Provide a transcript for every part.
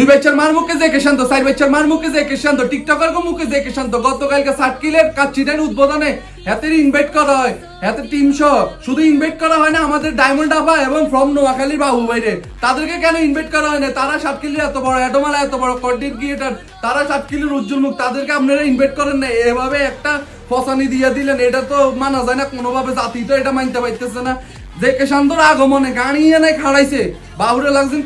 দুই বাচ্চার মার মুখে যে শান্ত, চার বাচ্চার মার মুখে যে শান্ত, টিকটকার মুখে যে শান্ত। গতকালকে সার্কিলের কাচ্চিটার উদ্বোধনে হাতের ইনভাইট করা হয়, হাতের টিম সহ। শুধু ইনভাইট করা হয় না আমাদের ডায়মন্ড আফা এবং ফ্রম নোয়াখালীর বাবু বাইরে, তাদেরকে কেন ইনভাইট করা হয় না? তারা সাতকিলির এত বড় অ্যাডোমালা, এত বড় কন্টেন্ট ক্রিয়েটার, তারা সাতকিলির উজ্জ্বল মুখ, তাদেরকে আপনারা ইনভাইট করেন না। এভাবে একটা ফসানি দিয়ে দিলেন, এটা তো মানা যায় না কোনোভাবে। জাতি তো এটা মানতে পারতেছে না। যে শান্তর আগমনে গাড়ি এনে খাড়াইছে, বাহুরে লাগছেন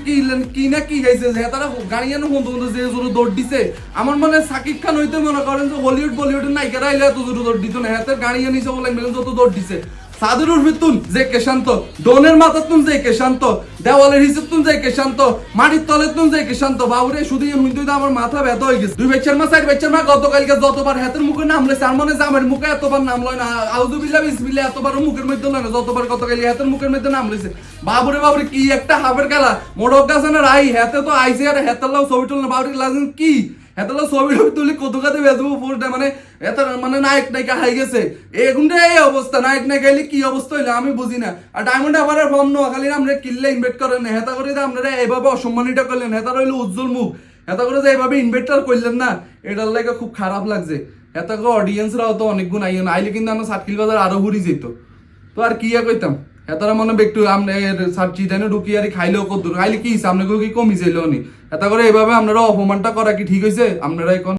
কি না কি গাইছে, যে তারা গাড়ি এনে বন্ধু বন্ধু যে জোরে দৌড় দিছে। আমার মনে সাকিব খান হইতে মনে করেন যে হলিউড বলিউডের নায়িকারা আইলে এত জোরে দৌড় দিত না, হাতের গাড়ি এনেছে বলে যত দৌড় দিছে। সাদুর ভিতুন যে শান্ত, ডোনের মাথার তুন যে শান্ত, দেওয়ালের হিসেব তুন যে শান্ত, মাটির তলের তুন যে শান্ত। বাবুরে শুধু হুইতে আমার মাথা ব্যথা হয়ে গেছে। দুই বাচ্চার মা, চার বাচ্চার মা গতকালকে যতবার হাতের মুখে নাম লইছে, আর মনে জামের মুখে এতবার নাম লয় না। আউযুবিল্লাহ বিসমিল্লাহ এতবার মুখের মধ্যে লয় না যতবার গতকালকে হাতের মুখের মধ্যে নাম লইছে। বাবুরে বাবুরে কি একটা হাফের খেলা। মোড়ক গাছানে রাই হাতে তো আইসে, আর হাতের লাও ছবি তুলনা। বাবুরে লাগছেন কি এতলা ছবি তুলি কত কাতে বেজবো পুরোটা, মানে এত মানে নায়ক নায়িকা হাই গেছে এখনটা। এই অবস্থা নায়ক নায়িকা হইলে কি অবস্থা হইলে আমি বুঝি না। আর ডায়মন্ড আবার ফর্ম নোয়াখালীর আমরা কিনলে ইনভাইট করেন না, হেতা করে আপনারা এইভাবে অসম্মানিত করলেন। হেতা রইলো উজ্জ্বল মুখ, হেতা করে যে এইভাবে ইনভাইটার করলেন না, এটার লাগে খুব খারাপ লাগছে। হেতা করে অডিয়েন্সরাও তো অনেক গুণ আইন আইলে কিন্তু আমরা সাতকিল বাজার আরো ঘুরি যেত। তো আর কি কইতাম, হেতারা মনে একটু আপনার চিটানে ঢুকি আর খাইলেও কত খাইলে কি সামনে কি কমি চাইলেও নি। এটা করে এইভাবে আপনারা অপমানটা করা কি ঠিক হয়েছে? আপনারা এখন